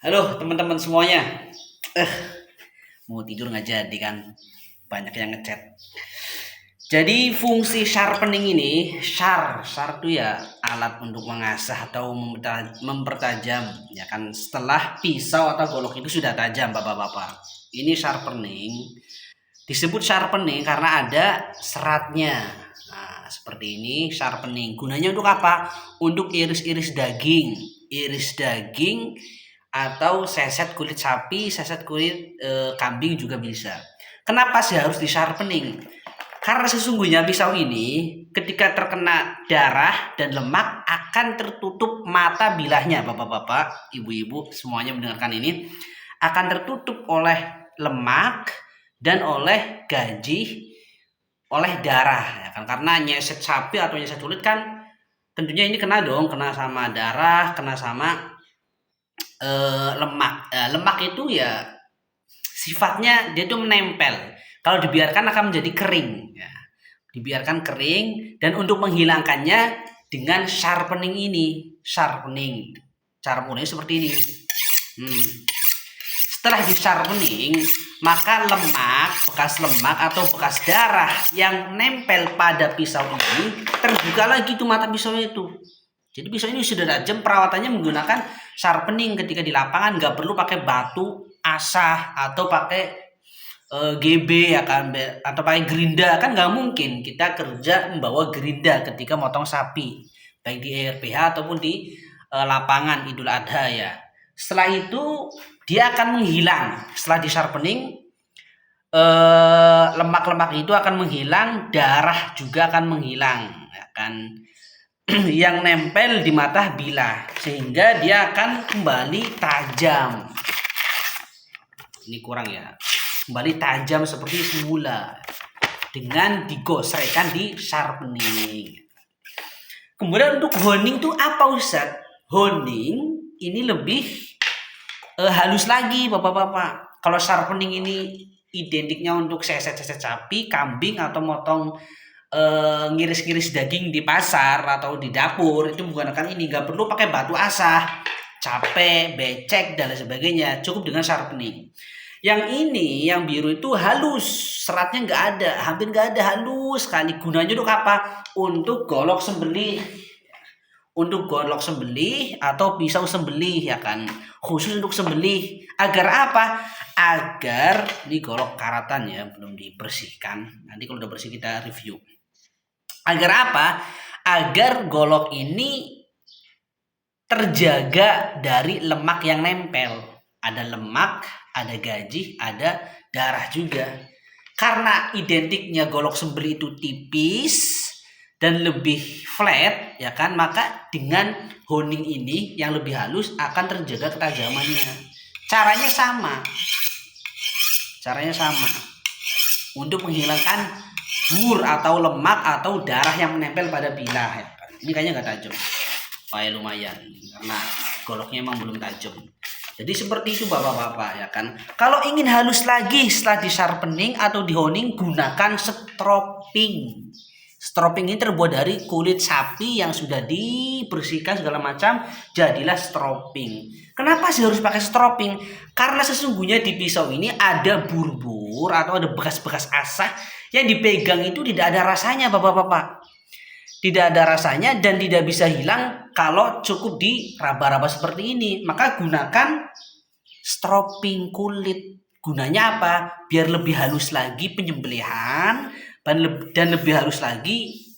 Halo teman-teman semuanya. Eh, mau tidur nggak jadi kan? Banyak yang ngechat. Jadi fungsi sharpening ini, shar itu ya alat untuk mengasah atau mempertajam, ya kan? Setelah pisau atau golok itu sudah tajam, bapak-bapak. Ini sharpening. Disebut sharpening karena ada seratnya. Nah, seperti ini sharpening. Gunanya untuk apa? Untuk iris-iris daging. Iris daging atau seset kulit sapi, seset kulit kambing juga bisa. Kenapa sih harus di sharpening? Karena sesungguhnya pisau ini ketika terkena darah dan lemak akan tertutup mata bilahnya, bapak-bapak, ibu-ibu semuanya mendengarkan ini akan tertutup oleh lemak dan oleh gaji, oleh darah, ya kan? Karena nyeset sapi atau nyeset kulit kan tentunya ini kena dong, kena sama darah, kena sama lemak. Lemak itu ya sifatnya dia tuh menempel. Kalau dibiarkan akan menjadi kering. Ya. Dibiarkan kering dan untuk menghilangkannya dengan sharpening ini. Sharpening. Cara mudahnya seperti ini. Setelah di sharpening, maka bekas lemak atau bekas darah yang nempel pada pisau ini terbuka lagi tuh mata pisau itu. Jadi pisau ini sudah tajam, perawatannya menggunakan sharpening ketika di lapangan, nggak perlu pakai batu asah atau pakai GB ya kan, atau pakai gerinda kan nggak mungkin kita kerja membawa gerinda ketika motong sapi baik di ERPH ataupun di lapangan Idul Adha ya. Setelah itu dia akan menghilang setelah di sharpening, lemak-lemak itu akan menghilang, darah juga akan menghilang ya kan. Yang nempel di mata bilah sehingga dia akan kembali tajam. Ini kurang ya, kembali tajam seperti semula dengan digosrekkan di sharpening. Kemudian untuk honing itu apa Ustaz? Honing ini lebih halus lagi bapak-bapak. Kalau sharpening ini identiknya untuk seset-seset sapi, kambing atau motong ngiris-ngiris daging di pasar atau di dapur, itu menggunakan ini, nggak perlu pakai batu asah, capek, becek dan lain sebagainya, cukup dengan sharpening. Yang ini yang biru itu halus, seratnya nggak ada, hampir nggak ada, halus sekali. Gunanya untuk apa? Untuk golok sembelih, atau pisau sembelih ya kan, khusus untuk sembelih. Agar apa? Agar ini golok karatan ya, belum dibersihkan, nanti kalau udah bersih kita review. Agar apa? Agar golok ini terjaga dari lemak yang nempel. Ada lemak, ada gaji, ada darah juga. Karena identiknya golok sembelih itu tipis dan lebih flat ya kan, maka dengan honing ini yang lebih halus akan terjaga ketajamannya. Caranya sama untuk menghilangkan bur atau lemak atau darah yang menempel pada bilah ya kan. Ini kayaknya nggak tajam, lumayan karena goloknya emang belum tajam. Jadi seperti itu bapak-bapak ya kan. Kalau ingin halus lagi setelah di sharpening atau di honing, gunakan stropping. Stropping ini terbuat dari kulit sapi yang sudah dibersihkan segala macam, jadilah stropping. Kenapa sih harus pakai stropping? Karena sesungguhnya di pisau ini ada bur-bur atau ada bekas-bekas asah yang dipegang itu tidak ada rasanya bapak-bapak. Tidak ada rasanya dan tidak bisa hilang kalau cukup diraba-raba seperti ini. Maka gunakan stropping kulit. Gunanya apa? Biar lebih halus lagi penyembelihan dan lebih halus lagi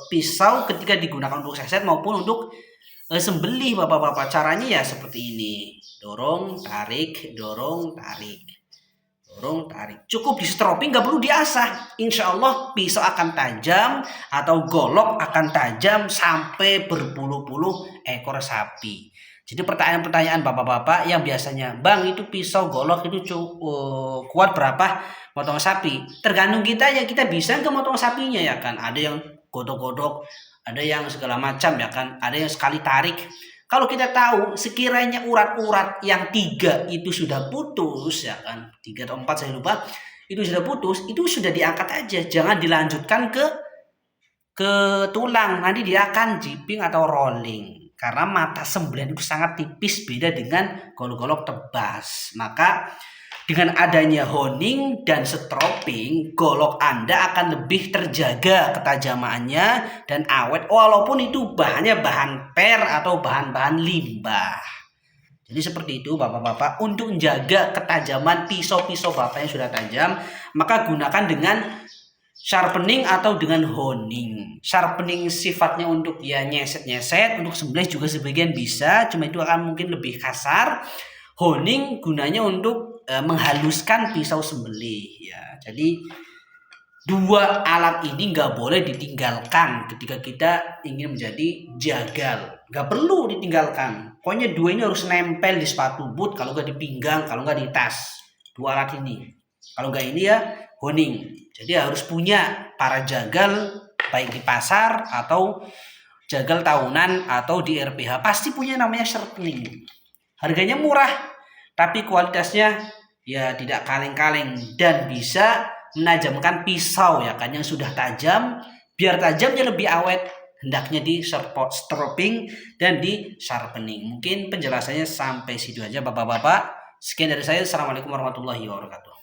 pisau ketika digunakan untuk seset maupun untuk sembelih bapak-bapak. Caranya ya seperti ini, dorong tarik, dorong tarik, dorong tarik. Cukup di stropping, nggak perlu diasah. Insya Allah pisau akan tajam atau golok akan tajam sampai berpuluh-puluh ekor sapi. Jadi pertanyaan-pertanyaan bapak-bapak yang biasanya, bang itu pisau golok itu kuat berapa motong sapi? Tergantung kita ya, kita bisa nggak motong sapinya ya kan. Ada yang godok-godok, ada yang segala macam ya kan, ada yang sekali tarik. Kalau kita tahu sekiranya urat-urat yang 3 itu sudah putus ya kan, 3 atau 4 saya lupa, itu sudah putus, itu sudah diangkat aja, jangan dilanjutkan ke tulang, nanti dia akan jipping atau rolling. karena mata sembelihan itu sangat tipis, beda dengan golok-golok tebas. Maka dengan adanya honing dan stropping, golok Anda akan lebih terjaga ketajamannya dan awet walaupun itu bahannya bahan per atau bahan-bahan limbah. Jadi seperti itu Bapak-bapak, untuk menjaga ketajaman pisau-pisau Bapak yang sudah tajam, maka gunakan dengan sharpening atau dengan honing. Sharpening sifatnya untuk ya nyeset-nyeset, untuk sembelih juga sebagian bisa, cuma itu akan mungkin lebih kasar. Honing gunanya untuk menghaluskan pisau sembelih ya. Jadi dua alat ini nggak boleh ditinggalkan ketika kita ingin menjadi jagal. Nggak perlu ditinggalkan. Pokoknya dua ini harus nempel di sepatu boot, kalau nggak di pinggang, kalau nggak di tas. Dua alat ini. Kalau nggak ini ya honing. Jadi harus punya para jagal baik di pasar atau jagal tahunan atau di RPH pasti punya namanya sharpening. Harganya murah tapi kualitasnya ya tidak kaleng-kaleng dan bisa menajamkan pisau ya kan yang sudah tajam, biar tajamnya lebih awet hendaknya di stropping dan di sharpening. Mungkin penjelasannya sampai situ aja Bapak-bapak. Sekian dari saya. Assalamualaikum warahmatullahi wabarakatuh.